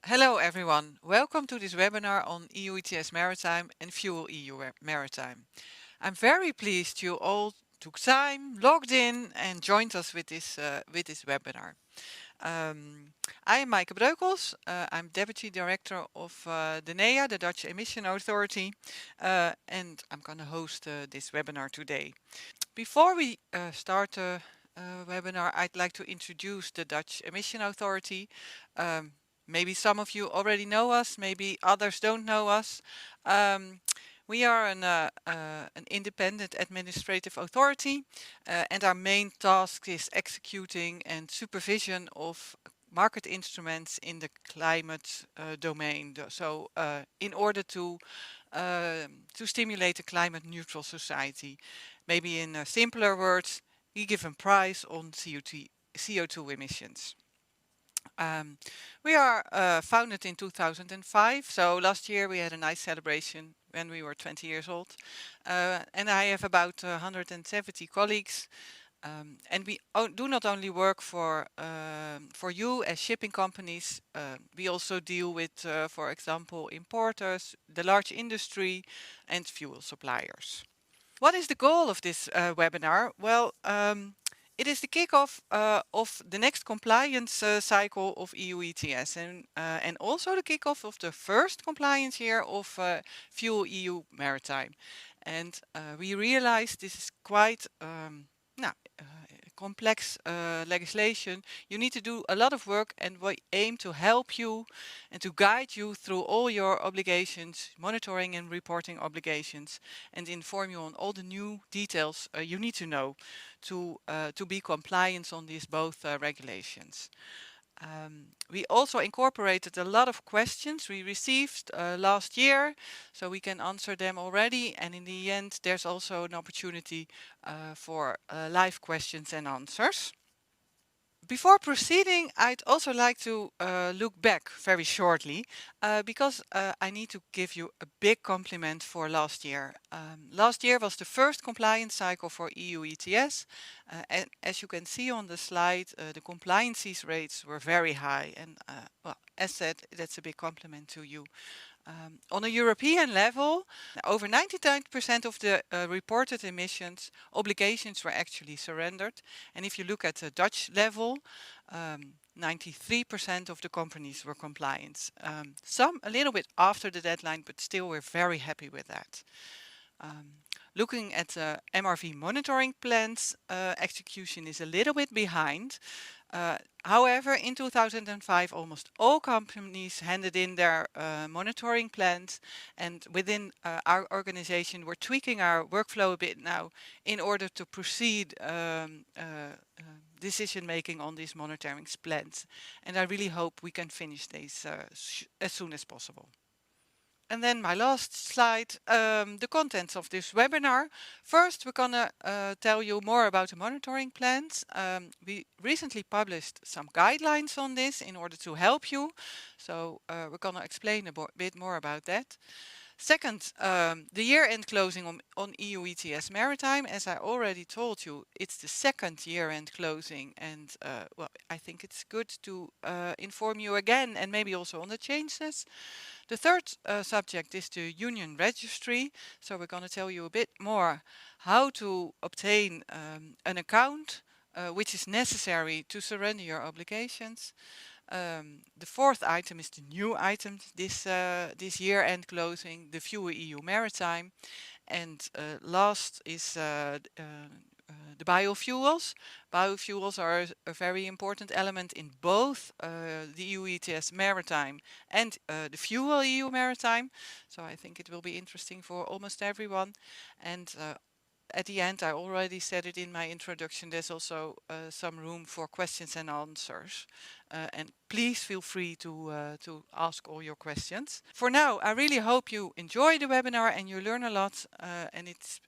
Hello everyone, welcome to this webinar on EU-ETS Maritime and Fuel EU Maritime. I'm very pleased you all took time, logged in and joined us with this webinar. I am Maaike Breukels, I'm Deputy Director of the NEA, the Dutch Emission Authority, and I'm going to host this webinar today. Before we start the webinar, I'd like to introduce the Dutch Emission Authority. Maybe some of you already know us, maybe others don't know us. We are an independent administrative authority, and our main task is executing and supervision of market instruments in the climate domain. So in order to stimulate a climate neutral society. Maybe in simpler words, we give a price on CO2 emissions. We are founded in 2005, so last year we had a nice celebration when we were 20 years old. And I have about 170 colleagues. And we do not only work for you as shipping companies, we also deal with, for example, importers, the large industry, and fuel suppliers. What is the goal of this webinar? Well, it is the kickoff of the next compliance cycle of EU ETS and also the kickoff of the first compliance year of Fuel EU Maritime. And we realize this is quite complex legislation. You need to do a lot of work, and we aim to help you and to guide you through all your obligations, monitoring and reporting obligations, and inform you on all the new details you need to know to be compliant on these both regulations. We also incorporated a lot of questions we received last year, so we can answer them already. And in the end, there's also an opportunity for live questions and answers. Before proceeding, I'd also like to look back very shortly because I need to give you a big compliment for last year. Last year was the first compliance cycle for EU ETS, and as you can see on the slide, the compliance rates were very high, and well, as said, that's a big compliment to you. On a European level, over 99% of the reported emissions obligations were actually surrendered. And if you look at the Dutch level, 93% of the companies were compliant. Some a little bit after the deadline, but still we're very happy with that. Looking at the MRV Monitoring Plans, execution is a little bit behind. However, in 2005, almost all companies handed in their monitoring plans, and within our organization, we're tweaking our workflow a bit now in order to proceed decision making on these monitoring plans. And I really hope we can finish these as soon as possible. And then my last slide, the contents of this webinar. First, we're gonna tell you more about the monitoring plans. We recently published some guidelines on this in order to help you. So we're gonna explain a bit more about that. Second, the year-end closing on EU ETS Maritime. As I already told you, it's the second year-end closing, and well, I think it's good to inform you again, and maybe also on the changes. The third subject is the Union Registry. So we're going to tell you a bit more how to obtain an account which is necessary to surrender your obligations. The fourth item is the new item this year-end closing, the Fuel EU Maritime. And last is the biofuels. Biofuels are a very important element in both the EU ETS Maritime and the Fuel EU Maritime. So I think it will be interesting for almost everyone. And at the end, I already said it in my introduction, there's also some room for questions and answers. And please feel free to ask all your questions. For now, I really hope you enjoy the webinar and you learn a lot, and it's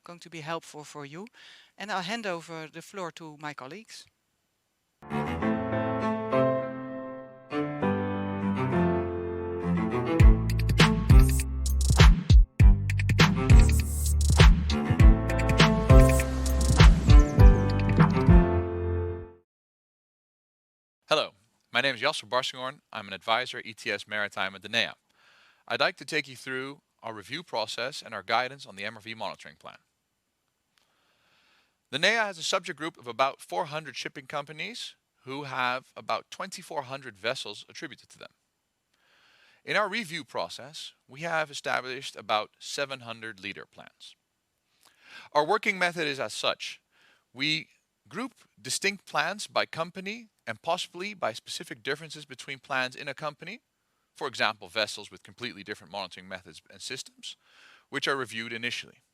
going to be helpful for you. And I'll hand over the floor to my colleagues. Hello, My name is Jasper Barsingorn. I'm an advisor ETS Maritime at the NEA. I'd like to take you through our review process and our guidance on the MRV Monitoring Plan. The NEA has a subject group of about 400 shipping companies who have about 2,400 vessels attributed to them. In our review process, we have established about 700 leader plans. Our working method is as such. We group distinct plans by company and possibly by specific differences between plans in a company, for example, vessels with completely different monitoring methods and systems, which are reviewed initially.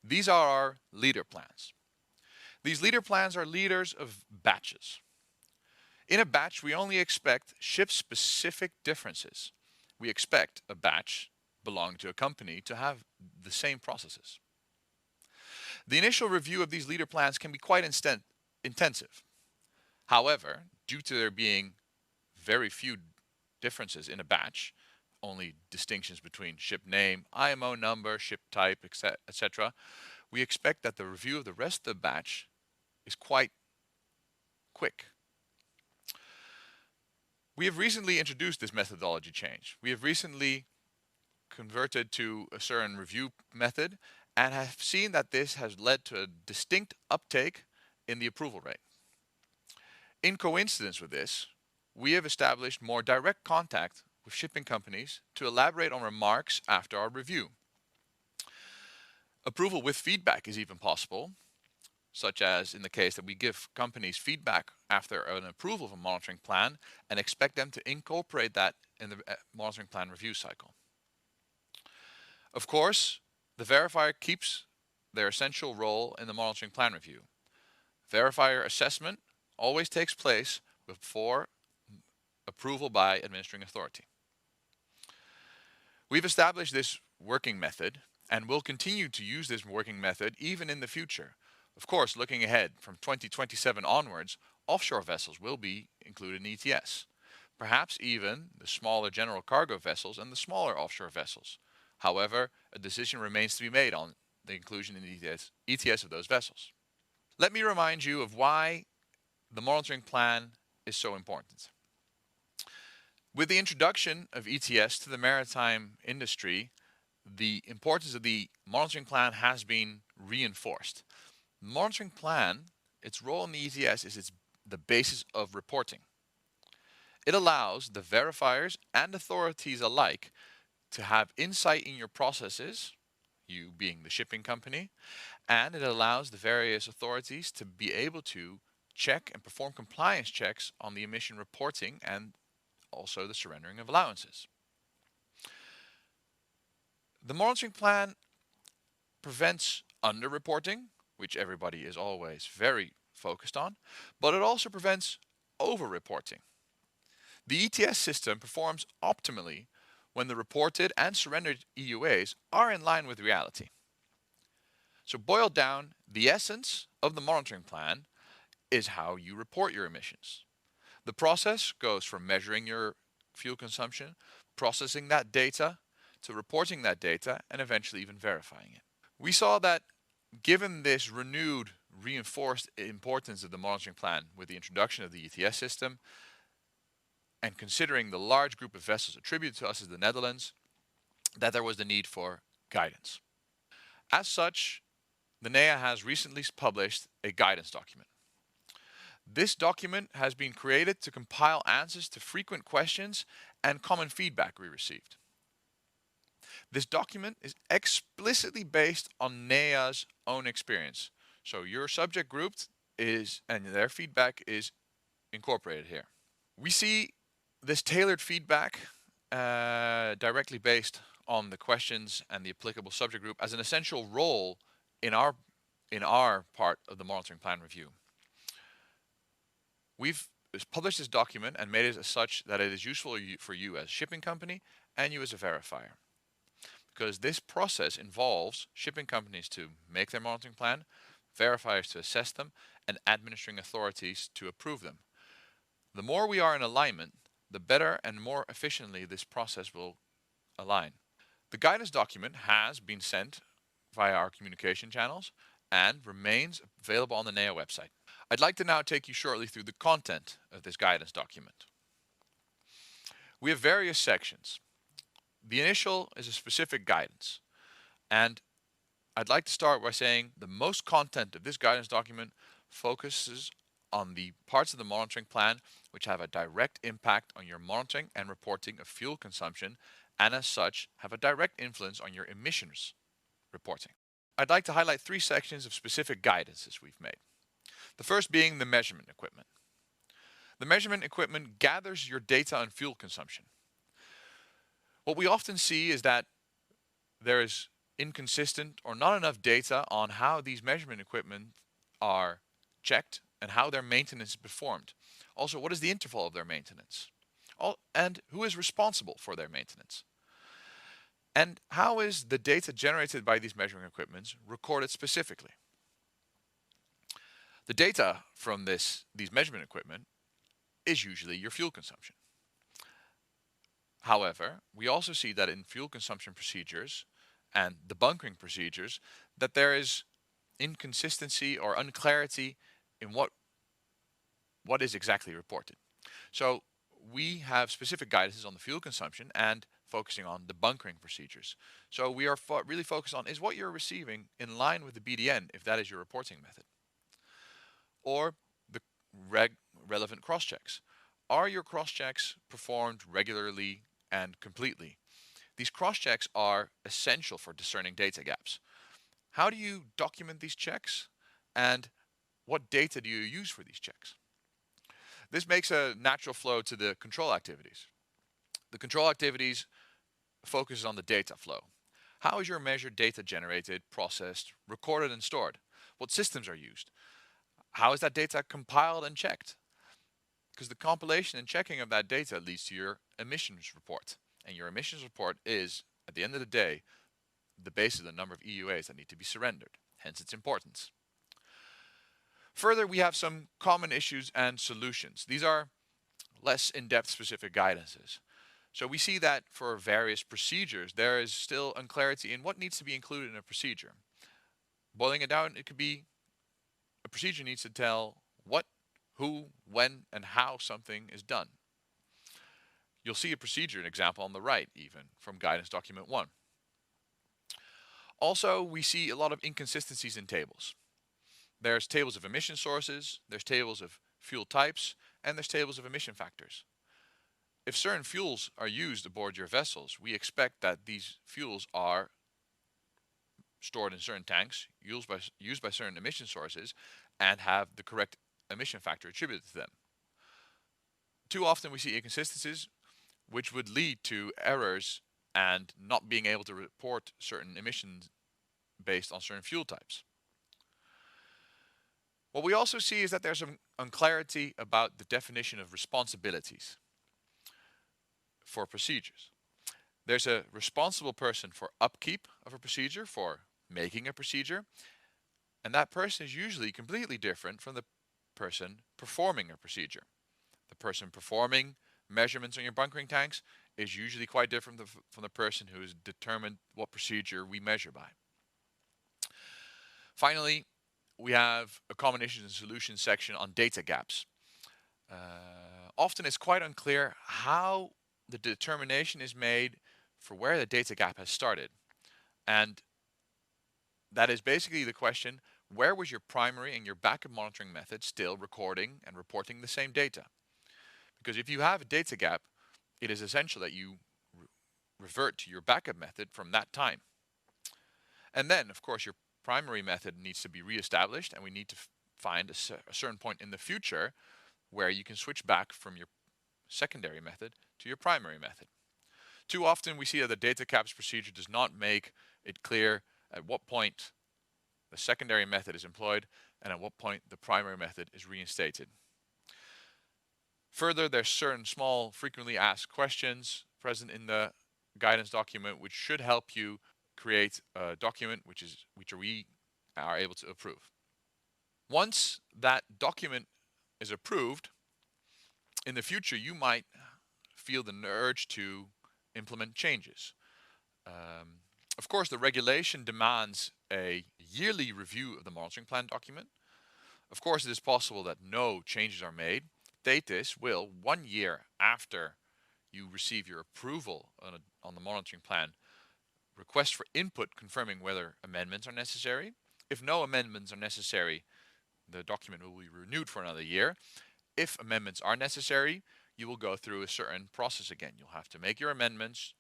These are our leader plans. These leader plans are leaders of batches. In a batch, we only expect ship-specific differences. We expect a batch belonging to a company to have the same processes. The initial review of these leader plans can be quite intensive. However, due to there being very few differences in a batch, only distinctions between ship name, IMO number, ship type, etc., we expect that the review of the rest of the batch is quite quick. We have recently introduced this methodology change. We have recently converted to a certain review method and have seen that this has led to a distinct uptake in the approval rate. In coincidence with this, we have established more direct contact with shipping companies to elaborate on remarks after our review. Approval with feedback is even possible, such as in the case that we give companies feedback after an approval of a monitoring plan and expect them to incorporate that in the monitoring plan review cycle. Of course, the verifier keeps their essential role in the monitoring plan review. Verifier assessment always takes place before approval by administering authority. We've established this working method and will continue to use this working method even in the future. Of course, looking ahead from 2027 onwards, offshore vessels will be included in ETS. Perhaps even the smaller general cargo vessels and the smaller offshore vessels. However, a decision remains to be made on the inclusion in ETS of those vessels. Let me remind you of why the monitoring plan is so important. With the introduction of ETS to the maritime industry, the importance of the monitoring plan has been reinforced. The monitoring plan, its role in the ETS is the basis of reporting. It allows the verifiers and authorities alike to have insight in your processes, you being the shipping company, and it allows the various authorities to be able to check and perform compliance checks on the emission reporting and also the surrendering of allowances. The monitoring plan prevents underreporting, which everybody is always very focused on, but it also prevents overreporting. The ETS system performs optimally when the reported and surrendered EUAs are in line with reality. So boiled down, the essence of the monitoring plan is how you report your emissions. The process goes from measuring your fuel consumption, processing that data, to reporting that data, and eventually even verifying it. We saw that given this renewed, reinforced importance of the monitoring plan with the introduction of the ETS system, and considering the large group of vessels attributed to us as the Netherlands, that there was the need for guidance. As such, the NEA has recently published a guidance document. This document has been created to compile answers to frequent questions and common feedback we received. This document is explicitly based on NEA's own experience. So your subject group is, and their feedback is incorporated here. We see this tailored feedback directly based on the questions and the applicable subject group as an essential role in our part of the monitoring plan review. We've published this document and made it as such that it is useful for you as a shipping company and you as a verifier. Because this process involves shipping companies to make their monitoring plan, verifiers to assess them, and administering authorities to approve them. The more we are in alignment, the better and more efficiently this process will align. The guidance document has been sent via our communication channels and remains available on the NEA website. I'd like to now take you shortly through the content of this guidance document. We have various sections. The initial is a specific guidance, and I'd like to start by saying the most content of this guidance document focuses on the parts of the monitoring plan which have a direct impact on your monitoring and reporting of fuel consumption, and as such have a direct influence on your emissions reporting. I'd like to highlight 3 sections of specific guidances we've made. The first being the measurement equipment. The measurement equipment gathers your data on fuel consumption. What we often see is that there is inconsistent or not enough data on how these measurement equipment are checked and how their maintenance is performed. Also, what is the interval of their maintenance? And who is responsible for their maintenance? And how is the data generated by these measuring equipments recorded specifically? The data from these measurement equipment is usually your fuel consumption. However, we also see that in fuel consumption procedures and the bunkering procedures that there is inconsistency or unclarity in what is exactly reported. So we have specific guidances on the fuel consumption and focusing on the bunkering procedures. So we are really focused on, is what you're receiving in line with the BDN, if that is your reporting method? Or the relevant cross-checks. Are your cross-checks performed regularly and completely? These cross-checks are essential for discerning data gaps. How do you document these checks, and what data do you use for these checks? This makes a natural flow to the control activities. The control activities focuses on the data flow. How is your measured data generated, processed, recorded, and stored? What systems are used? How is that data compiled and checked? Because the compilation and checking of that data leads to your emissions report. And your emissions report is, at the end of the day, the basis of the number of EUAs that need to be surrendered, hence its importance. Further, we have some common issues and solutions. These are less in-depth specific guidances. So we see that for various procedures, there is still unclarity in what needs to be included in a procedure. Boiling it down, it could be a procedure needs to tell what, who, when, and how something is done. You'll see a procedure, an example on the right, even from guidance document 1. Also, we see a lot of inconsistencies in tables. There's tables of emission sources, there's tables of fuel types, and there's tables of emission factors. If certain fuels are used aboard your vessels, we expect that these fuels are stored in certain tanks, used by certain emission sources, and have the correct emission factor attributed to them. Too often we see inconsistencies, which would lead to errors and not being able to report certain emissions based on certain fuel types. What we also see is that there's some unclarity about the definition of responsibilities for procedures. There's a responsible person for upkeep of a procedure, for making a procedure, and that person is usually completely different from the person performing a procedure. The person performing measurements on your bunkering tanks is usually quite different from the person who has determined what procedure we measure by. Finally, we have a common issues and solutions section on data gaps. Often it's quite unclear how the determination is made for where the data gap has started. And that is basically the question, where was your primary and your backup monitoring method still recording and reporting the same data? Because if you have a data gap, it is essential that you revert to your backup method from that time. And then, of course, your primary method needs to be reestablished, and we need to find a certain point in the future where you can switch back from your secondary method to your primary method. Too often we see that the data gaps procedure does not make it clear at what point the secondary method is employed and at what point the primary method is reinstated. Further, there's certain small frequently asked questions present in the guidance document which should help you create a document which we are able to approve. Once that document is approved, in the future you might feel the urge to implement changes. Of course, the regulation demands a yearly review of the monitoring plan document. Of course, it is possible that no changes are made. Status will, 1 year after you receive your approval on the monitoring plan, request for input confirming whether amendments are necessary. If no amendments are necessary, the document will be renewed for another year. If amendments are necessary, you will go through a certain process again. You'll have to make your amendments.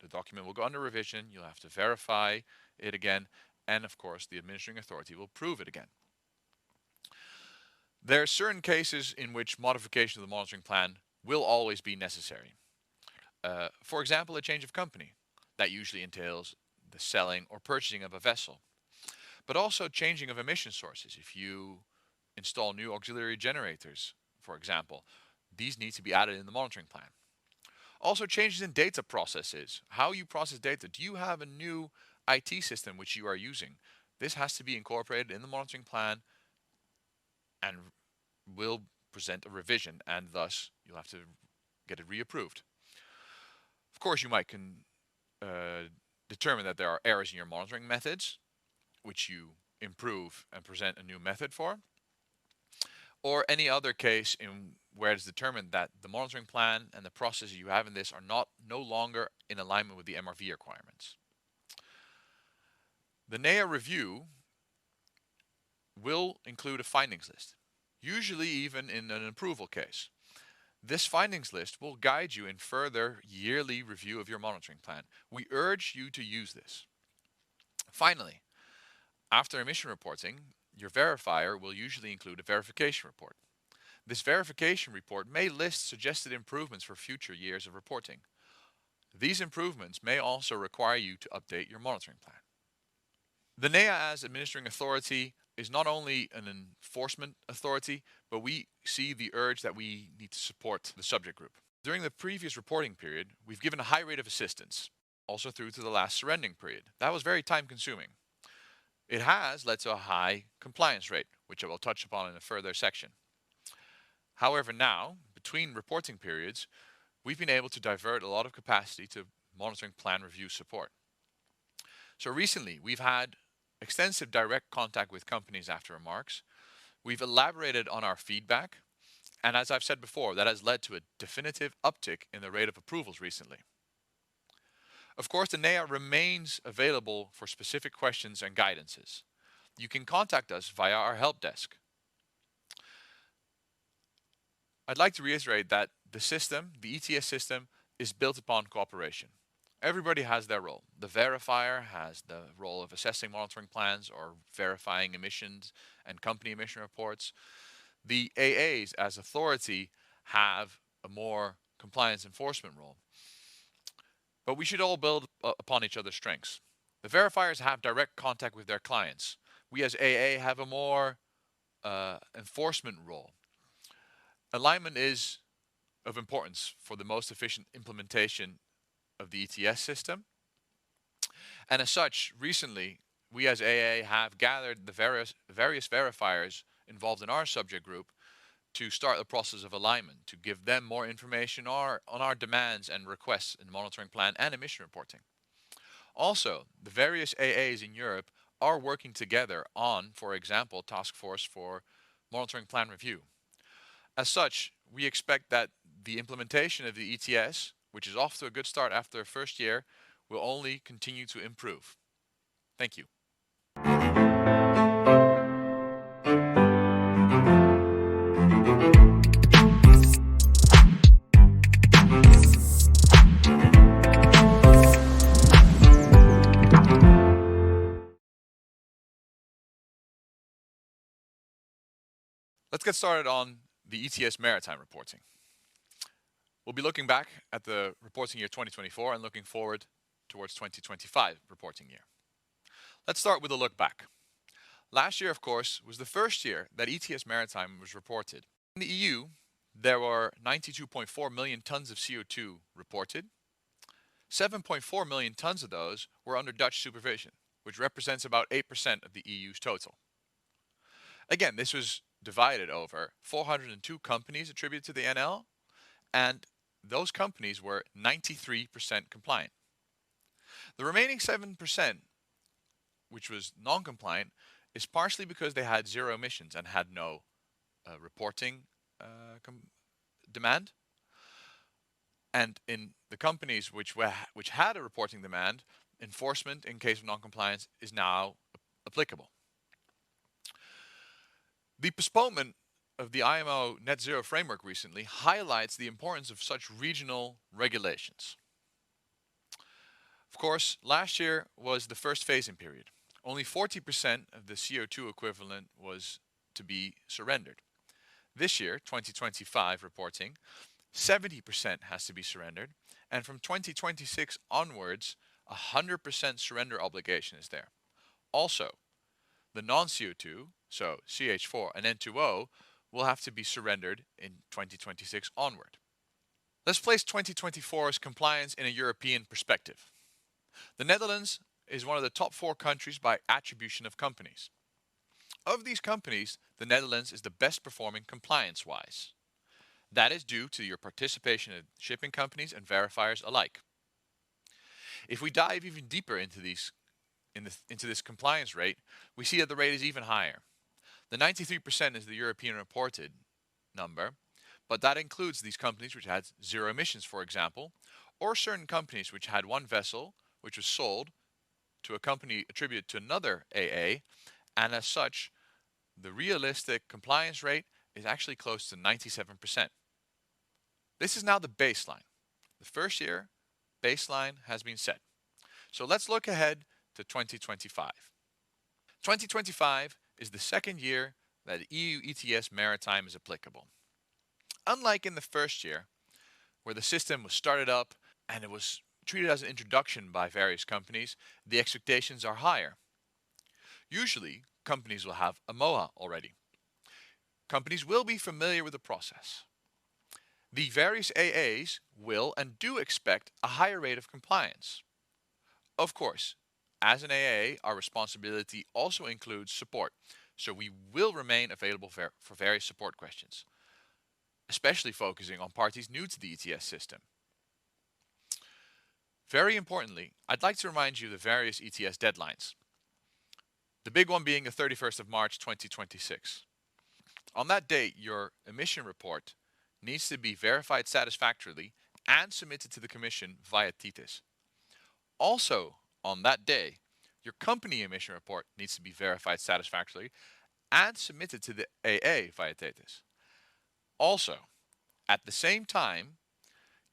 The document will go under revision. You'll have to verify it again. And of course, the administering authority will approve it again. There are certain cases in which modification of the monitoring plan will always be necessary. For example, a change of company. That usually entails the selling or purchasing of a vessel. But also changing of emission sources. If you install new auxiliary generators, for example, these need to be added in the monitoring plan. Also changes in data processes. How you process data. Do you have a new IT system which you are using? This has to be incorporated in the monitoring plan and will present a revision, and thus you'll have to get it reapproved. Of course, you might determine that there are errors in your monitoring methods, which you improve and present a new method for, or any other case in where it's determined that the monitoring plan and the processes you have in this are no longer in alignment with the MRV requirements. The NEA review will include a findings list, usually even in an approval case. This findings list will guide you in further yearly review of your monitoring plan. We urge you to use this. Finally, after emission reporting, your verifier will usually include a verification report. This verification report may list suggested improvements for future years of reporting. These improvements may also require you to update your monitoring plan. The NEA as administering authority is not only an enforcement authority, but we see the urge that we need to support the subject group. During the previous reporting period, we've given a high rate of assistance, also through to the last surrendering period. That was very time consuming. It has led to a high compliance rate, which I will touch upon in a further section. However, now, between reporting periods, we've been able to divert a lot of capacity to monitoring plan review support. So recently, we've had extensive direct contact with companies after remarks. We've elaborated on our feedback, and as I've said before, that has led to a definitive uptick in the rate of approvals recently. Of course, the NEA remains available for specific questions and guidances. You can contact us via our help desk. I'd like to reiterate that the system, the ETS system, is built upon cooperation. Everybody has their role. The verifier has the role of assessing monitoring plans or verifying emissions and company emission reports. The AAs as authority have a more compliance enforcement role. But we should all build upon each other's strengths. The verifiers have direct contact with their clients. We as AA have a more enforcement role. Alignment is of importance for the most efficient implementation of the ETS system. And as such, recently, we as AA have gathered the various verifiers involved in our subject group to start the process of alignment, to give them more information on our demands and requests in the monitoring plan and emission reporting. Also, the various AAs in Europe are working together on, for example, Task Force for Monitoring Plan Review. As such, we expect that the implementation of the ETS, which is off to a good start after the first year, will only continue to improve. Thank you. Let's get started on the ETS Maritime reporting. We'll be looking back at the reporting year 2024 and looking forward towards 2025 reporting year. Let's start with a look back. Last year, of course, was the first year that ETS Maritime was reported. In the EU, there were 92.4 million tons of CO2 reported. 7.4 million tons of those were under Dutch supervision, which represents about 8% of the EU's total. Again, this was divided over 402 companies attributed to the NL, and those companies were 93% compliant. The remaining 7%, which was non-compliant, is partially because they had zero emissions and had no reporting demand. And in the companies which had a reporting demand, enforcement in case of non-compliance is now applicable. The postponement of the IMO net zero framework recently highlights the importance of such regional regulations. Of course, last year was the first phase-in period. Only 40% of the CO2 equivalent was to be surrendered. This year, 2025 reporting, 70% has to be surrendered, and from 2026 onwards, 100% surrender obligation is there. Also, the non-CO2, so CH4 and N2O, will have to be surrendered in 2026 onward. Let's place 2024's compliance in a European perspective. The Netherlands is one of the top 4 countries by attribution of companies. Of these companies, the Netherlands is the best performing compliance-wise. That is due to your participation in shipping companies and verifiers alike. If we dive even deeper into this compliance rate, we see that the rate is even higher. The 93% is the European reported number, but that includes these companies which had zero emissions, for example, or certain companies which had one vessel which was sold to a company attributed to another AA, and as such, the realistic compliance rate is actually close to 97%. This is now the baseline. The first year baseline has been set. So let's look ahead to 2025. 2025 is the second year that EU ETS Maritime is applicable. Unlike in the first year, where the system was started up and it was treated as an introduction by various companies, the expectations are higher. Usually, companies will have a MOA already. Companies will be familiar with the process. The various AAs will and do expect a higher rate of compliance. Of course, as an AA, our responsibility also includes support, so we will remain available for various support questions, especially focusing on parties new to the ETS system. Very importantly, I'd like to remind you of the various ETS deadlines. The big one being the 31st of March 2026. On that date, your emission report needs to be verified satisfactorily and submitted to the Commission via TETIS. Also, on that day, your company emission report needs to be verified satisfactorily and submitted to the AA via TETIS. Also, at the same time,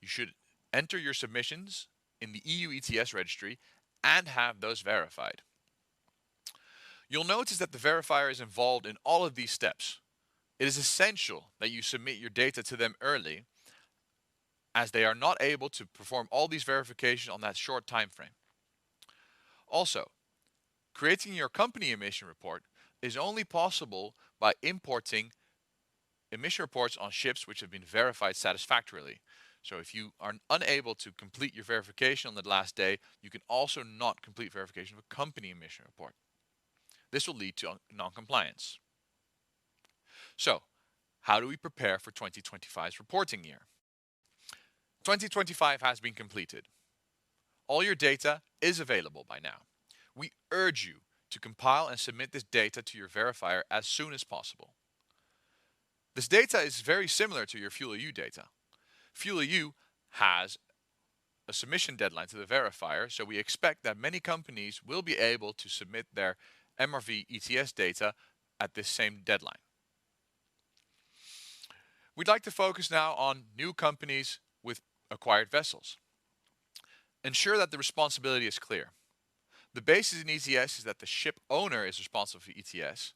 you should enter your submissions in the EU ETS Registry and have those verified. You'll notice that the verifier is involved in all of these steps. It is essential that you submit your data to them early, as they are not able to perform all these verifications on that short time frame. Also, creating your company emission report is only possible by importing emission reports on ships which have been verified satisfactorily. So if you are unable to complete your verification on the last day, you can also not complete verification of a company emission report. This will lead to non-compliance. So, how do we prepare for 2025's reporting year? 2025 has been completed. All your data is available by now. We urge you to compile and submit this data to your verifier as soon as possible. This data is very similar to your Fuel EU data. Fuel EU has a submission deadline to the verifier, so we expect that many companies will be able to submit their MRV ETS data at this same deadline. We'd like to focus now on new companies with acquired vessels. Ensure that the responsibility is clear. The basis in ETS is that the ship owner is responsible for ETS.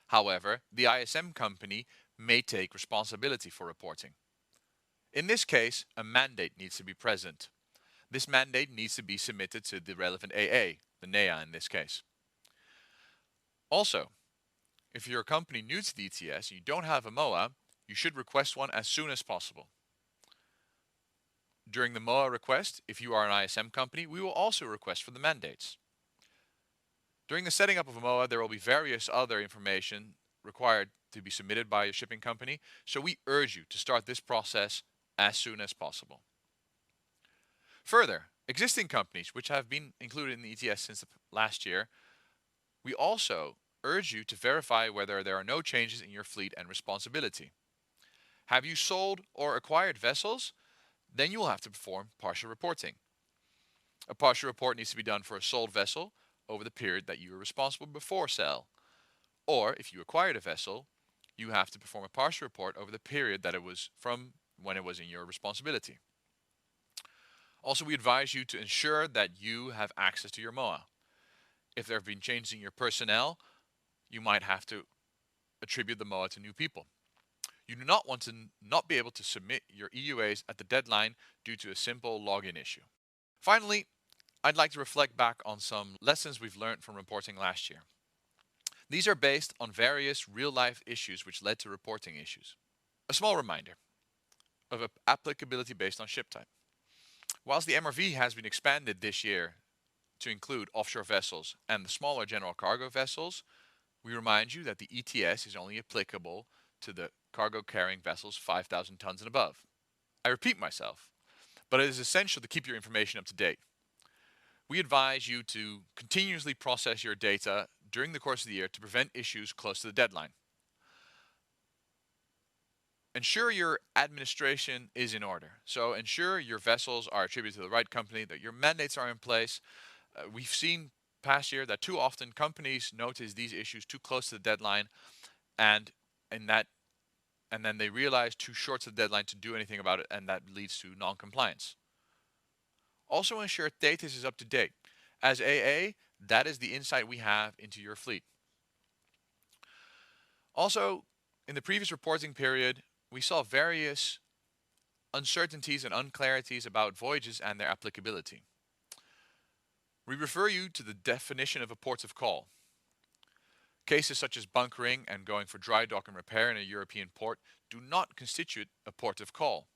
However, the ISM company may take responsibility for reporting. In this case, a mandate needs to be present. This mandate needs to be submitted to the relevant AA, the NEA in this case. Also, if you're a company new to the ETS and you don't have a MOA, you should request one as soon as possible. During the MOA request, if you are an ISM company, we will also request for the mandates. During the setting up of a MOA, there will be various other information required to be submitted by your shipping company, so we urge you to start this process as soon as possible. Further, existing companies which have been included in the ETS since last year, we also urge you to verify whether there are no changes in your fleet and responsibility. Have you sold or acquired vessels? then you will have to perform partial reporting. A partial report needs to be done for a sold vessel over the period that you were responsible before sale. Or if you acquired a vessel, you have to perform a partial report over the period that it was from when it was in your responsibility. Also, we advise you to ensure that you have access to your MOA. If there have been changes in your personnel, you might have to attribute the MOA to new people. You do not want to not be able to submit your EUAs at the deadline due to a simple login issue. Finally, I'd like to reflect back on some lessons we've learned from reporting last year. These are based on various real-life issues which led to reporting issues. A small reminder of applicability based on ship type. Whilst the MRV has been expanded this year to include offshore vessels and the smaller general cargo vessels, we remind you that the ETS is only applicable to the cargo carrying vessels 5,000 tons and above. I repeat myself, but it is essential to keep your information up to date. We advise you to continuously process your data during the course of the year to prevent issues close to the deadline. Ensure your administration is in order. So ensure your vessels are attributed to the right company, that your mandates are in place. We've seen past year that too often companies notice these issues too close to the deadline, and then they realize too short to the deadline to do anything about it, and that leads to non-compliance. Also ensure status is up to date. As AA, that is the insight we have into your fleet. Also, in the previous reporting period, we saw various uncertainties and unclarities about voyages and their applicability. We refer you to the definition of a port of call. Cases such as bunkering and going for dry dock and repair in a European port do not constitute a port of call.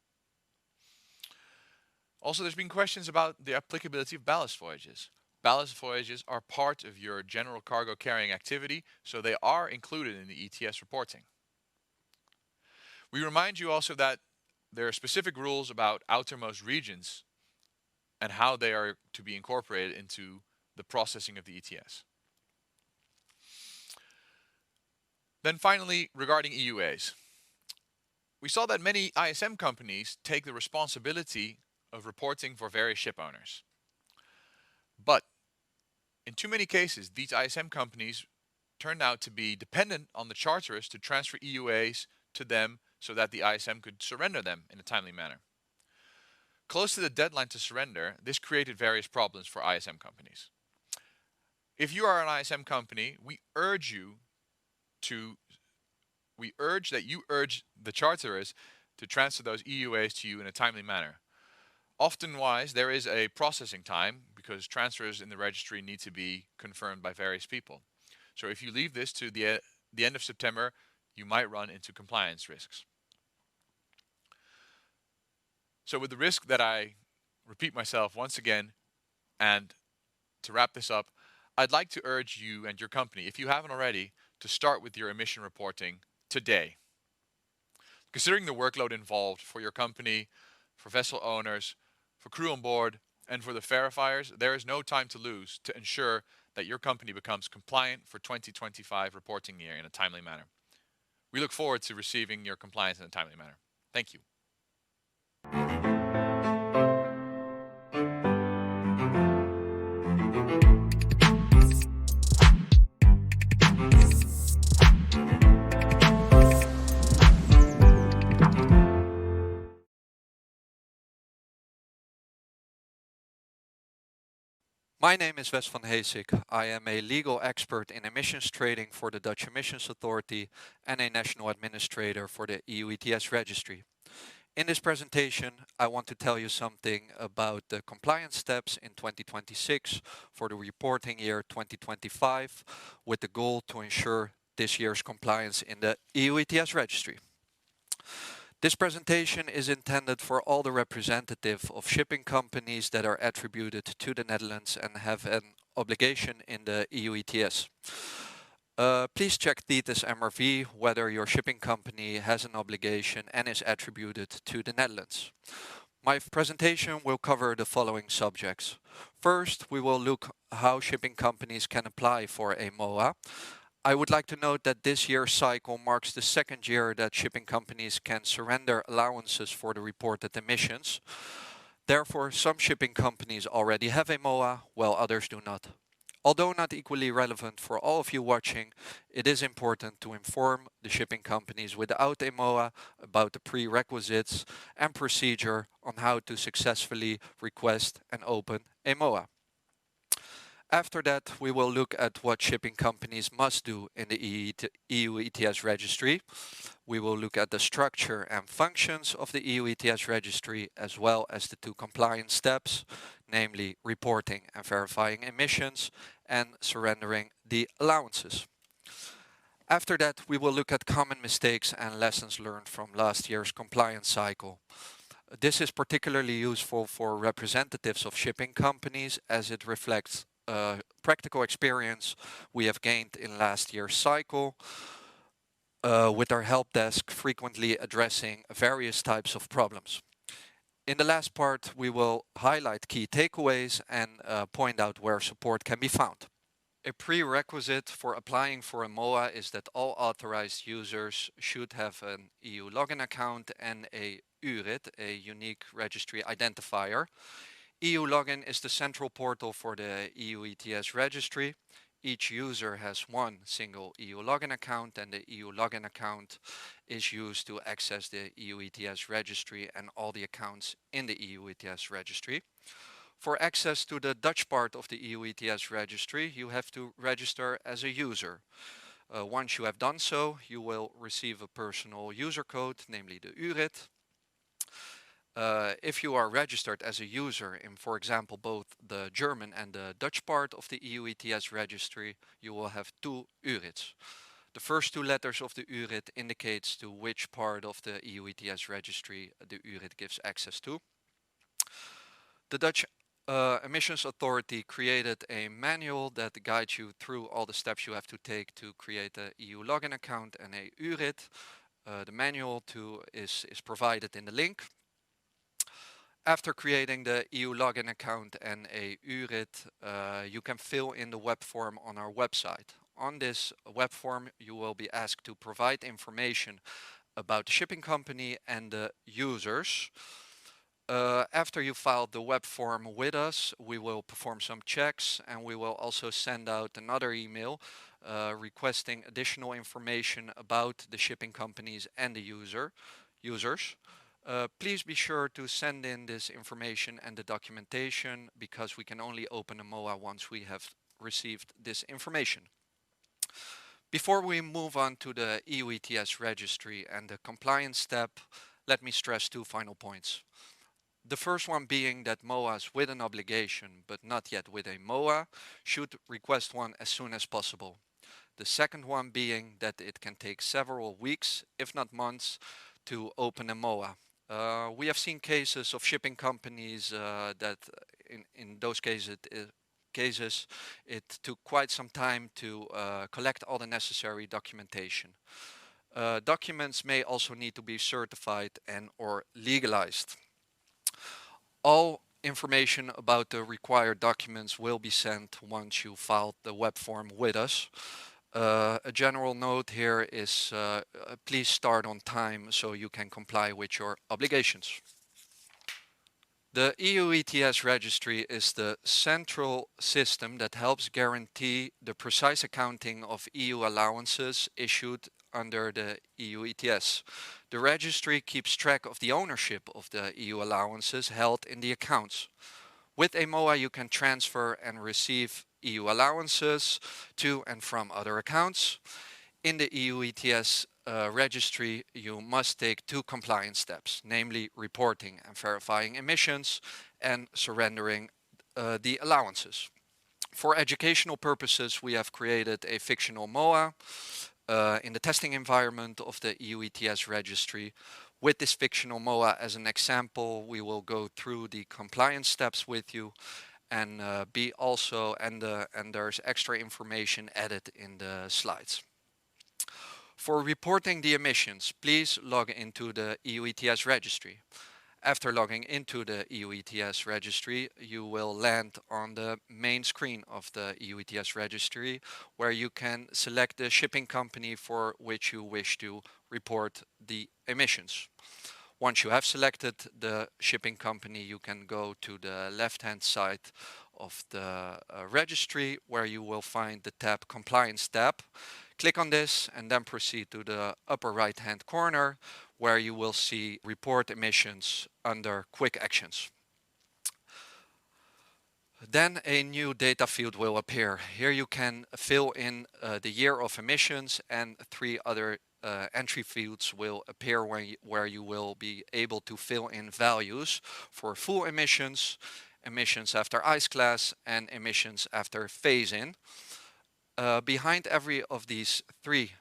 Also, there's been questions about the applicability of ballast voyages. Ballast voyages are part of your general cargo carrying activity, so they are included in the ETS reporting. We remind you also that there are specific rules about outermost regions and how they are to be incorporated into the processing of the ETS. Then finally, regarding EUAs. We saw that many ISM companies take the responsibility of reporting for various ship owners. But in too many cases, these ISM companies turned out to be dependent on the charterers to transfer EUAs to them so that the ISM could surrender them in a timely manner. Close to the deadline to surrender, this created various problems for ISM companies. If you are an ISM company, we urge that you urge the charterers to transfer those EUAs to you in a timely manner. Often-wise, there is a processing time because transfers in the registry need to be confirmed by various people. So if you leave this to the end of September, you might run into compliance risks. So with the risk that I repeat myself once again, and to wrap this up, I'd like to urge you and your company, if you haven't already, to start with your emission reporting today. Considering the workload involved for your company, for vessel owners, for crew on board, and for the verifiers, there is no time to lose to ensure that your company becomes compliant for 2025 reporting year in a timely manner. We look forward to receiving your compliance in a timely manner. Thank you. My name is Wes van Heesik. I am a legal expert in emissions trading for the Dutch Emissions Authority and a national administrator for the EU ETS Registry. In this presentation, I want to tell you something about the compliance steps in 2026 for the reporting year 2025 with the goal to ensure this year's compliance in the EU ETS Registry. This presentation is intended for all the representatives of shipping companies that are attributed to the Netherlands and have an obligation in the EU ETS. Please check TETIS MRV whether your shipping company has an obligation and is attributed to the Netherlands. My presentation will cover the following subjects. First, we will look how shipping companies can apply for a MOA. I would like to note that this year's cycle marks the second year that shipping companies can surrender allowances for the reported emissions. Therefore, some shipping companies already have a MOA, while others do not. Although not equally relevant for all of you watching, it is important to inform the shipping companies without a MOA about the prerequisites and procedure on how to successfully request and open a MOA. After that, we will look at what shipping companies must do in the EU ETS registry. We will look at the structure and functions of the EU ETS registry, as well as the two compliance steps, namely reporting and verifying emissions and surrendering the allowances. After that, we will look at common mistakes and lessons learned from last year's compliance cycle. This is particularly useful for representatives of shipping companies as it reflects practical experience we have gained in last year's cycle with our help desk frequently addressing various types of problems. In the last part, we will highlight key takeaways and point out where support can be found. A prerequisite for applying for a MOA is that all authorized users should have an EU login account and a URID, a unique registry identifier. EU login is the central portal for the EU ETS registry. Each user has one single EU login account, and the EU login account is used to access the EU ETS registry and all the accounts in the EU ETS registry. For access to the Dutch part of the EU ETS registry, you have to register as a user. Once you have done so, you will receive a personal user code, namely the URID. If you are registered as a user in, for example, both the German and the Dutch part of the EU ETS registry, you will have two URIDs. The first two letters of the URID indicates to which part of the EU ETS registry the URID gives access to. The Dutch Emissions Authority created a manual that guides you through all the steps you have to take to create a EU login account and a URID. The manual is provided in the link. After creating the EU login account and a URID, you can fill in the web form on our website. On this web form, you will be asked to provide information about the shipping company and the users. After you filed the web form with us, we will perform some checks and we will also send out another email requesting additional information about the shipping companies and the users. Please be sure to send in this information and the documentation because we can only open a MOA once we have received this information. Before we move on to the EU ETS registry and the compliance step, let me stress two final points. The first one being that MOAs with an obligation but not yet with a MOA should request one as soon as possible. The second one being that it can take several weeks, if not months, to open a MOA. We have seen cases of shipping companies that in those cases it took quite some time to collect all the necessary documentation. Documents may also need to be certified and or legalized. All information about the required documents will be sent once you filed the web form with us. A general note here is please start on time so you can comply with your obligations. The EU ETS registry is the central system that helps guarantee the precise accounting of EU allowances issued under the EU ETS. The registry keeps track of the ownership of the EU allowances held in the accounts. With a MOA, you can transfer and receive EU allowances to and from other accounts. In the EU ETS registry, you must take two compliance steps, namely reporting and verifying emissions and surrendering the allowances. For educational purposes, we have created a fictional MOA in the testing environment of the EU ETS registry. With this fictional MOA as an example, we will go through the compliance steps with you and there's extra information added in the slides. For reporting the emissions, please log into the EU ETS registry. After logging into the EU ETS registry, you will land on the main screen of the EU ETS registry, where you can select the shipping company for which you wish to report the emissions. Once you have selected the shipping company, you can go to the left-hand side of the registry, where you will find the tab Compliance tab. Click on this and then proceed to the upper right-hand corner, where you will see Report Emissions under Quick Actions. Then a new data field will appear. Here you can fill in the year of emissions, and 3 other entry fields will appear where you will be able to fill in values for full emissions, emissions after ice class, and emissions after phase-in. Behind every of these 3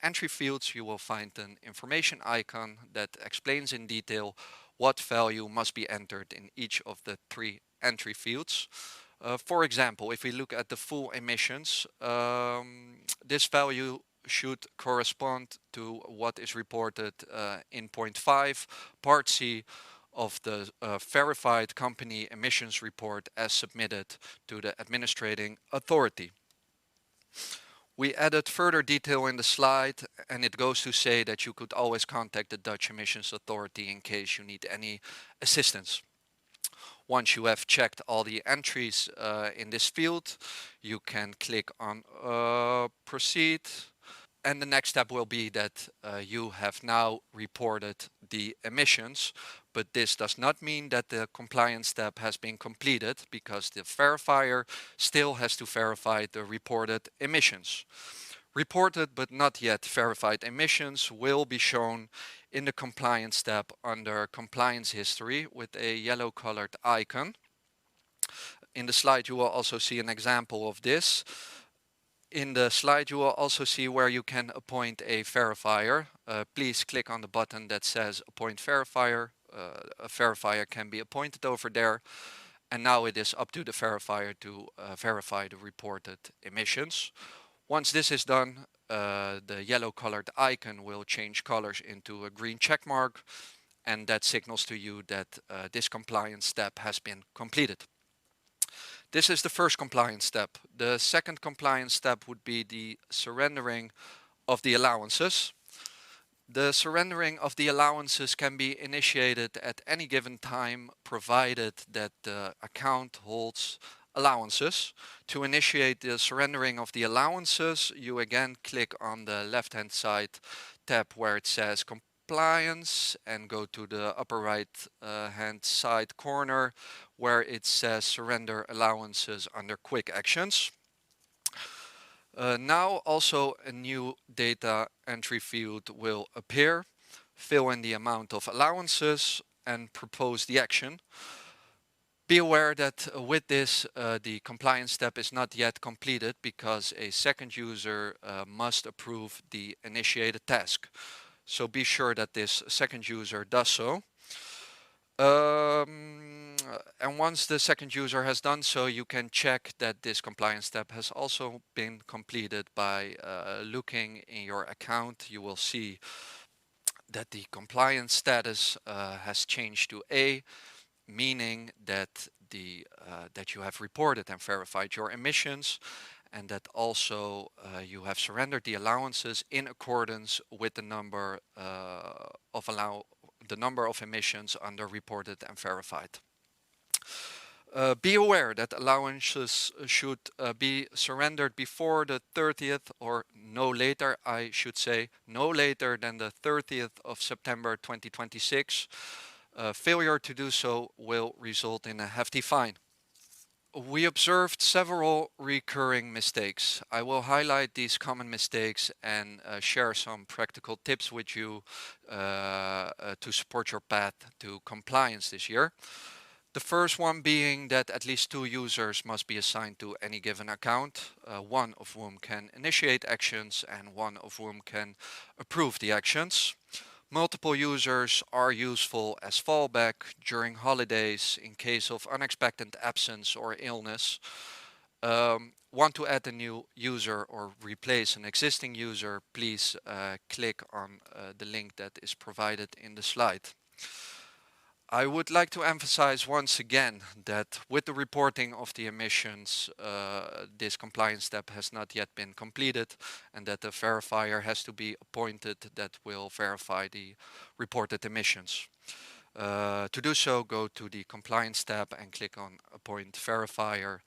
entry fields, you will find an information icon that explains in detail what value must be entered in each of the 3 entry fields. For example, if we look at the full emissions, this value should correspond to what is reported in point 5, part C of the verified company emissions report as submitted to the administrating authority. We added further detail in the slide, and it goes to say that you could always contact the Dutch Emissions Authority in case you need any assistance. Once you have checked all the entries in this field, you can click on Proceed. And the next step will be that you have now reported the emissions, but this does not mean that the compliance step has been completed, because the verifier still has to verify the reported emissions. Reported but not yet verified emissions will be shown in the compliance step under Compliance History with a yellow colored icon. In the slide you will also see an example of this. In the slide you will also see where you can appoint a verifier. Please click on the button that says Appoint Verifier. A verifier can be appointed over there, and now it is up to the verifier to verify the reported emissions. Once this is done, the yellow colored icon will change colors into a green check mark, and that signals to you that this compliance step has been completed. This is the first compliance step. The second compliance step would be the surrendering of the allowances. The surrendering of the allowances can be initiated at any given time, provided that the account holds allowances. To initiate the surrendering of the allowances, you again click on the left-hand side tab where it says Compliance, and go to the upper right hand side corner where it says Surrender Allowances under Quick Actions. Now also a new data entry field will appear. Fill in the amount of allowances and propose the action. Be aware that with this the compliance step is not yet completed, because a second user must approve the initiated task. So be sure that this second user does so. And once the second user has done so, you can check that this compliance step has also been completed by looking in your account. You will see that the compliance status has changed to A, meaning that that you have reported and verified your emissions, and that also you have surrendered the allowances in accordance with the number of emissions under reported and verified. Be aware that allowances should be surrendered before the 30th, or no later, I should say, no later than the 30th of September 2026. Failure to do so will result in a hefty fine. We observed several recurring mistakes. I will highlight these common mistakes and share some practical tips with you to support your path to compliance this year. The first one being that at least 2 users must be assigned to any given account, one of whom can initiate actions and one of whom can approve the actions. Multiple users are useful as fallback during holidays in case of unexpected absence or illness. Want to add a new user or replace an existing user, please click on the link that is provided in the slide. I would like to emphasize once again that with the reporting of the emissions, this compliance step has not yet been completed, and that the verifier has to be appointed that will verify the reported emissions. To do so, go to the compliance tab and click on Appoint Verifier.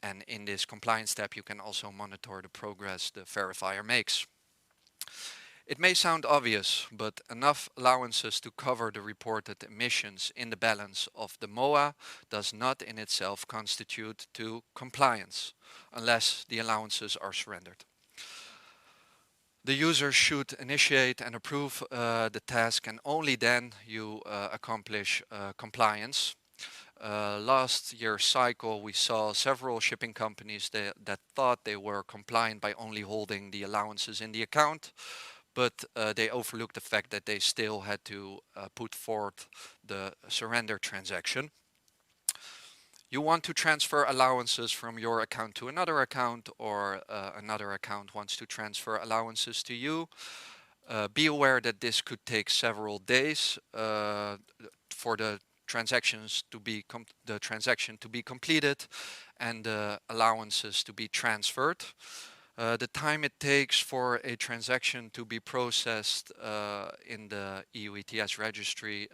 And in this compliance tab, you can also monitor the progress the verifier makes. It may sound obvious, but enough allowances to cover the reported emissions in the balance of the MOA does not in itself constitute to compliance, unless the allowances are surrendered. The user should initiate and approve the task, and only then you accomplish compliance. Last year's cycle, we saw several shipping companies that thought they were compliant by only holding the allowances in the account, but they overlooked the fact that they still had to put forth the surrender transaction. You want to transfer allowances from your account to another account, or another account wants to transfer allowances to you. Be aware that this could take several days for the transaction to be completed and the allowances to be transferred. The time it takes for a transaction to be processed in the EU-ETS registry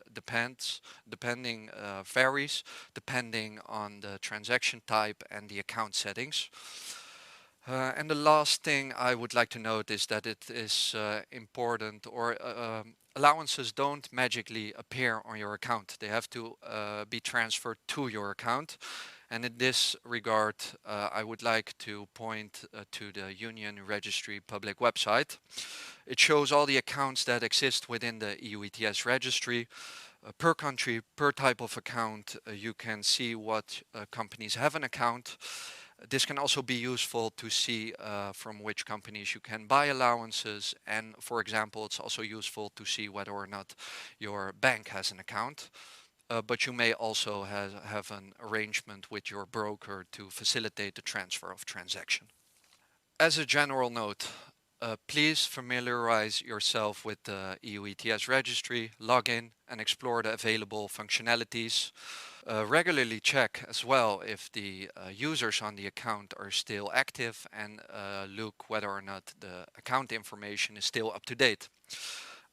varies depending on the transaction type and the account settings. And the last thing I would like to note is that it is important, or allowances don't magically appear on your account. They have to be transferred to your account. And in this regard, I would like to point to the Union Registry public website. It shows all the accounts that exist within the EU-ETS registry. Per country, per type of account, you can see what companies have an account. This can also be useful to see from which companies you can buy allowances, and for example, it's also useful to see whether or not your bank has an account. But you may also have an arrangement with your broker to facilitate the transfer of transaction. As a general note, please familiarize yourself with the EU-ETS registry, log in and explore the available functionalities. Regularly check as well if the users on the account are still active, and look whether or not the account information is still up to date.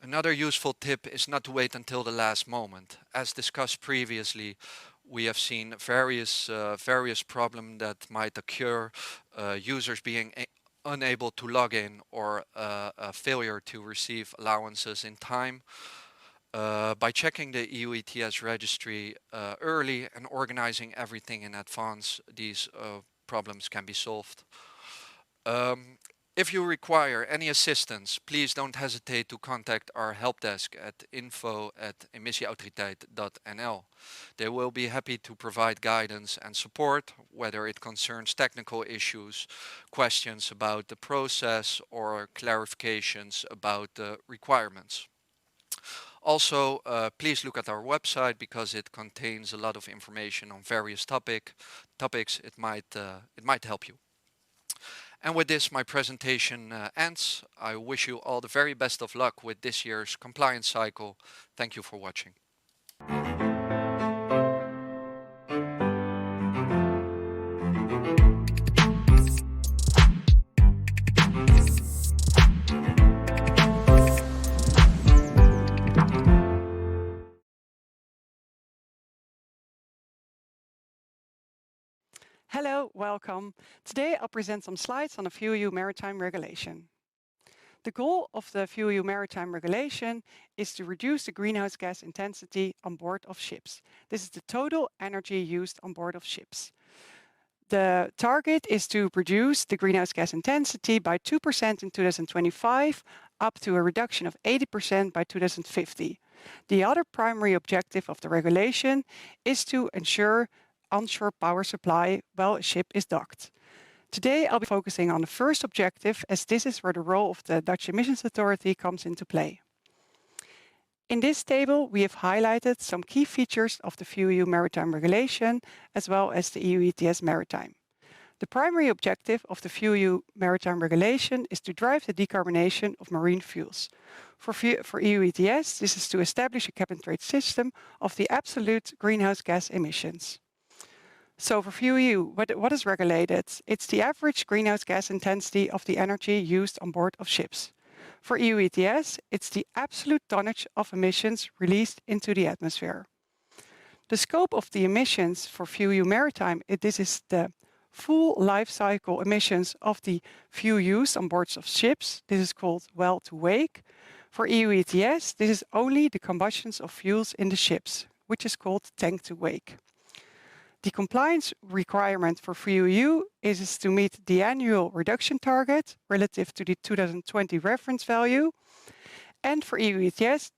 Another useful tip is not to wait until the last moment. As discussed previously, we have seen various problems that might occur, users being unable to log in, or a failure to receive allowances in time. By checking the EU-ETS registry early and organizing everything in advance, these problems can be solved. If you require any assistance, please don't hesitate to contact our help desk at info@emissieautoriteit.nl. They will be happy to provide guidance and support, whether it concerns technical issues, questions about the process, or clarifications about the requirements. Also, please look at our website, because it contains a lot of information on various topics. It might help you. And with this, my presentation ends. I wish you all the very best of luck with this year's compliance cycle. Thank you for watching. Hello, welcome. Today I'll present some slides on the EU Maritime Regulation. The goal of the EU Maritime Regulation is to reduce the greenhouse gas intensity on board of ships. This is the total energy used on board of ships. The target is to reduce the greenhouse gas intensity by 2% in 2025, up to a reduction of 80% by 2050. The other primary objective of the regulation is to ensure onshore power supply while a ship is docked. Today I'll be focusing on the first objective, as this is where the role of the Dutch Emissions Authority comes into play. In this table we have highlighted some key features of the EU Maritime Regulation, as well as the EU-ETS Maritime. The primary objective of the EU Maritime Regulation is to drive the decarbonation of marine fuels. For EU ETS, this is to establish a cap and trade system of the absolute greenhouse gas emissions. So for FuelEU, what is regulated? It's the average greenhouse gas intensity of the energy used on board of ships. For EU ETS, it's the absolute tonnage of emissions released into the atmosphere. The scope of the emissions for FuelEU Maritime, this is the full life cycle emissions of the fuel used on board of ships. This is called well to wake. For EU ETS, this is only the combustions of fuels in the ships, which is called tank to wake. The compliance requirement for FuelEU is to meet the annual reduction target relative to the 2020 reference value. And for EU ETS,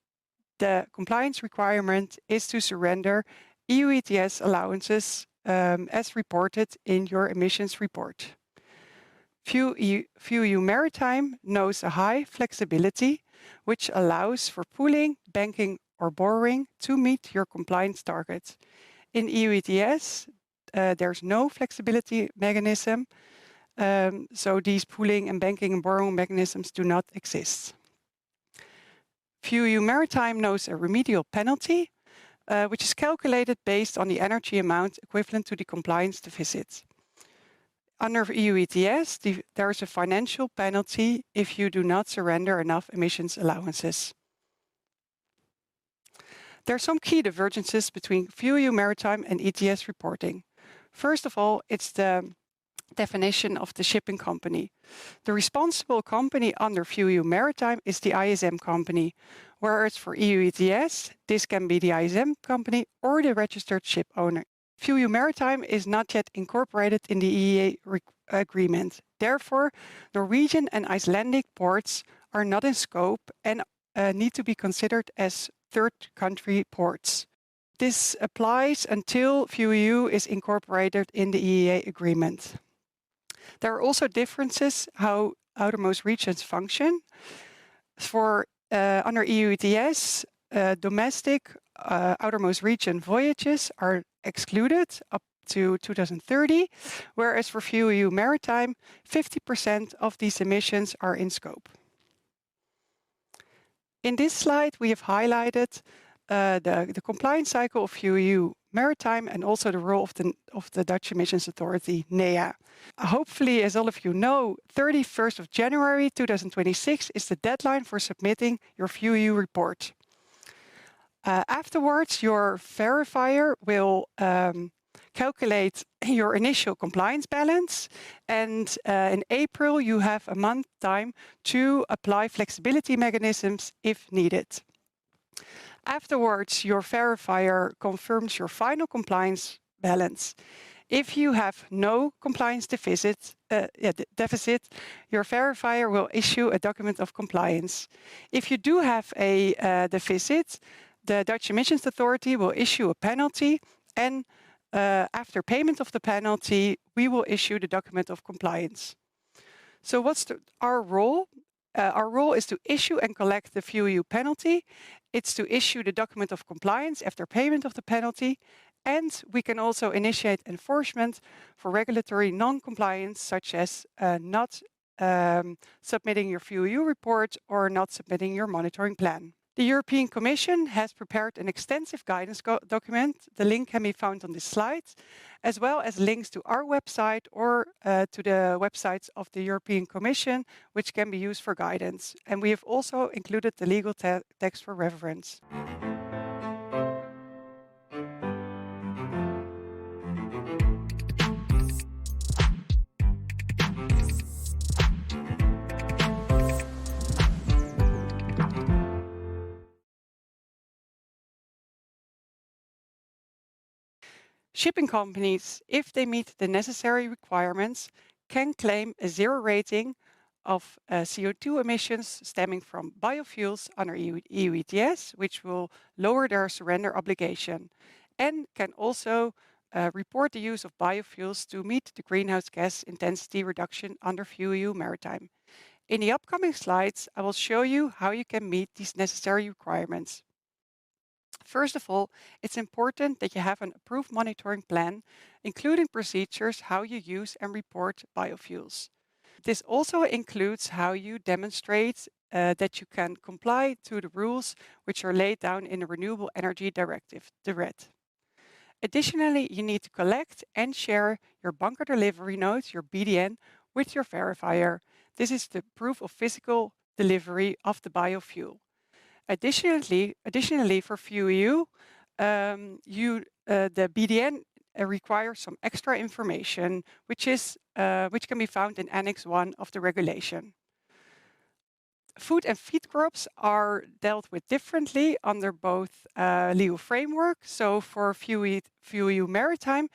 the compliance requirement is to surrender EU ETS allowances as reported in your emissions report. FuelEU Maritime knows a high flexibility, which allows for pooling, banking, or borrowing to meet your compliance targets. In EU ETS, there's no flexibility mechanism, so these pooling and banking and borrowing mechanisms do not exist. FuelEU Maritime knows a remedial penalty, which is calculated based on the energy amount equivalent to the compliance deficit. Under EU ETS, there is a financial penalty if you do not surrender enough emissions allowances. There are some key divergences between FuelEU Maritime and ETS reporting. First of all, it's the definition of the shipping company. The responsible company under FuelEU Maritime is the ISM company, whereas for EU ETS, this can be the ISM company or the registered ship owner. FuelEU Maritime is not yet incorporated in the EEA agreement. Therefore, Norwegian and Icelandic ports are not in scope and need to be considered as third country ports. This applies until FuelEU is incorporated in the EEA agreement. There are also differences how outermost regions function. For under EU ETS, domestic outermost region voyages are excluded up to 2030, whereas for FuelEU Maritime, 50% of these emissions are in scope. In this slide, we have highlighted the compliance cycle of FuelEU Maritime and also the role of the Dutch Emissions Authority, NEA. Hopefully, as all of you know, 31st of January 2026 is the deadline for submitting your FuelEU report. Afterwards, your verifier will calculate your initial compliance balance, and in April you have a month time to apply flexibility mechanisms if needed. Afterwards, your verifier confirms your final compliance balance. If you have no compliance deficit, your verifier will issue a document of compliance. If you do have a deficit, the Dutch Emissions Authority will issue a penalty, and after payment of the penalty, we will issue the document of compliance. So what's our role? Our role is to issue and collect the FuelEU penalty. It's to issue the document of compliance after payment of the penalty. And we can also initiate enforcement for regulatory non-compliance, such as not submitting your FuelEU report or not submitting your monitoring plan. The European Commission has prepared an extensive guidance document. The link can be found on this slide, as well as links to our website or to the websites of the European Commission, which can be used for guidance. And we have also included the legal text for reference. Shipping companies, if they meet the necessary requirements, can claim a zero rating of CO2 emissions stemming from biofuels under EU ETS, which will lower their surrender obligation, and can also report the use of biofuels to meet the greenhouse gas intensity reduction under FuelEU Maritime. In the upcoming slides, I will show you how you can meet these necessary requirements. First of all, it's important that you have an approved monitoring plan, including procedures how you use and report biofuels. This also includes how you demonstrate that you can comply to the rules which are laid down in the Renewable Energy Directive, the RED. Additionally, you need to collect and share your bunker delivery note, your BDN, with your verifier. This is the proof of physical delivery of the biofuel. Additionally, for FuelEU, the BDN requires some extra information, which can be found in Annex 1 of the regulation. Food and feed crops are dealt with differently under both legal framework. So for FuelEU Maritime,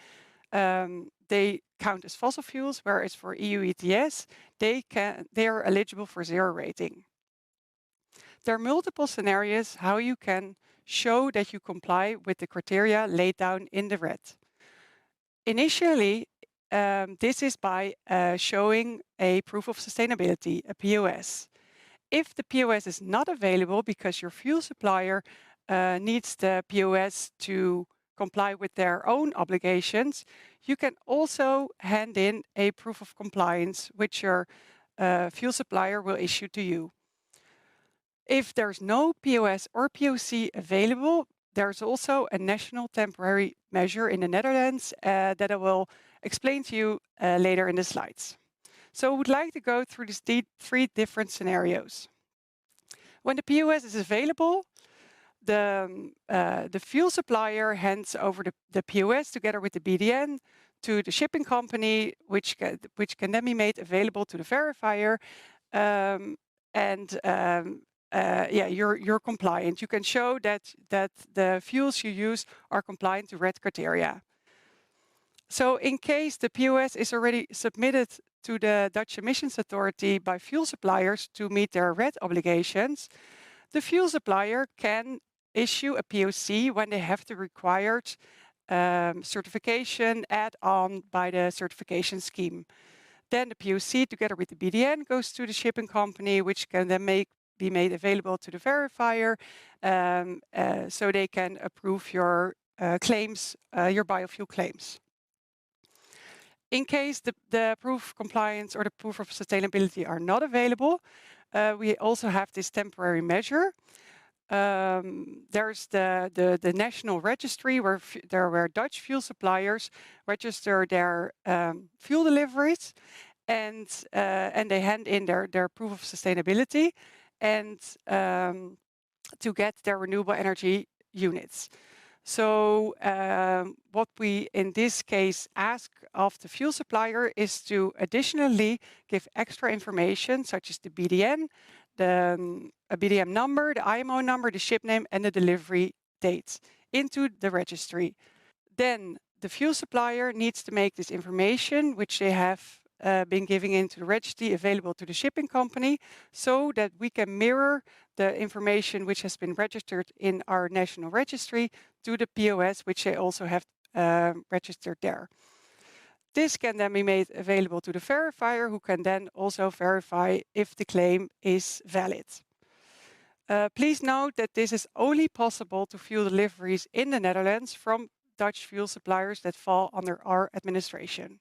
they count as fossil fuels, whereas for EU ETS, they are eligible for zero rating. There are multiple scenarios how you can show that you comply with the criteria laid down in the RED. Initially, this is by showing a proof of sustainability, a POS. If the POS is not available because your fuel supplier needs the POS to comply with their own obligations, you can also hand in a proof of compliance, which your fuel supplier will issue to you. If there's no POS or POC available, there's also a national temporary measure in the Netherlands that I will explain to you later in the slides. So I would like to go through these three different scenarios. When the POS is available, the fuel supplier hands over the POS together with the BDN to the shipping company, which can then be made available to the verifier, you're compliant. You can show that the fuels you use are compliant to RED criteria. So in case the POS is already submitted to the Dutch Emissions Authority by fuel suppliers to meet their RED obligations, the fuel supplier can issue a POC when they have the required certification add-on by the certification scheme. Then the POC together with the BDN goes to the shipping company, which can then be made available to the verifier so they can approve your claims, your biofuel claims. In case the proof of compliance or the proof of sustainability are not available, we also have this temporary measure. There's the national registry where Dutch fuel suppliers register their fuel deliveries, and they hand in their proof of sustainability and to get their renewable energy units. So what we in this case ask of the fuel supplier is to additionally give extra information such as the BDN, a BDM number, the IMO number, the ship name and the delivery date into the registry. Then the fuel supplier needs to make this information, which they have been giving into the registry, available to the shipping company, so that we can mirror the information which has been registered in our national registry to the POS, which they also have registered there. This can then be made available to the verifier, who can then also verify if the claim is valid. Please note that this is only possible to fuel deliveries in the Netherlands from Dutch fuel suppliers that fall under our administration.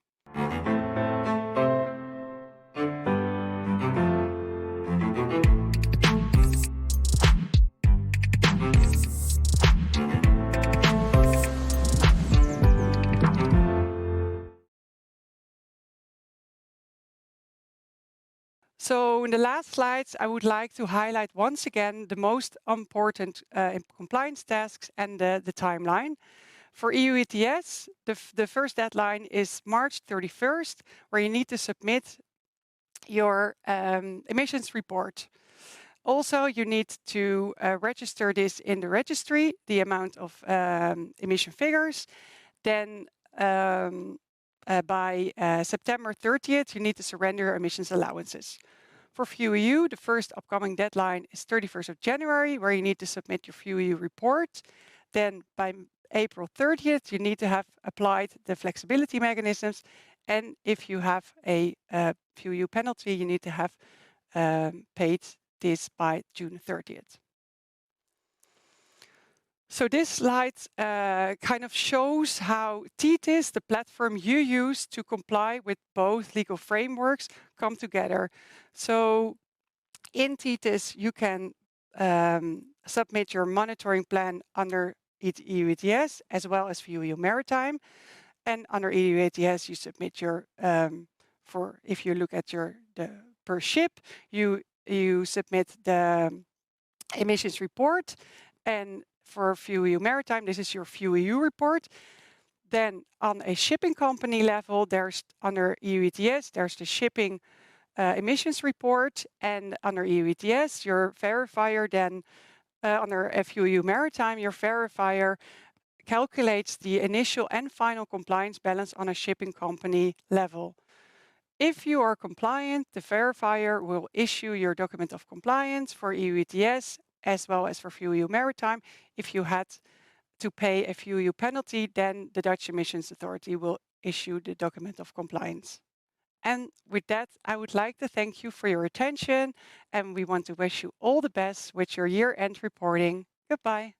So in the last slides, I would like to highlight once again the most important compliance tasks and the timeline. For EU ETS, the first deadline is March 31st, where you need to submit your emissions report. Also, you need to register this in the registry, the amount of emission figures. Then by September 30th, you need to surrender your emissions allowances. For FuelEU, the first upcoming deadline is 31st of January, where you need to submit your FuelEU report. Then by April 30th, you need to have applied the flexibility mechanisms. And if you have a FuelEU penalty, you need to have paid this by June 30th. So this slide kind of shows how TTIS, the platform you use to comply with both legal frameworks, come together. So In TETIS, you can submit your monitoring plan under EU-ETS as well as for EU Maritime. And under EU-ETS, you submit your, for if you look at the per ship, you submit the emissions report. And for FuelEU Maritime, this is your FuelEU report. Then on a shipping company level, there's under EU-ETS, there's the shipping emissions report, and under EU-ETS, your verifier then, under FuelEU Maritime, your verifier calculates the initial and final compliance balance on a shipping company level. If you are compliant, the verifier will issue your document of compliance for EU-ETS as well as for FuelEU Maritime. If you had to pay a FuelEU penalty, then the Dutch Emissions Authority will issue the document of compliance. And with that, I would like to thank you for your attention, and we want to wish you all the best with your year-end reporting. Goodbye.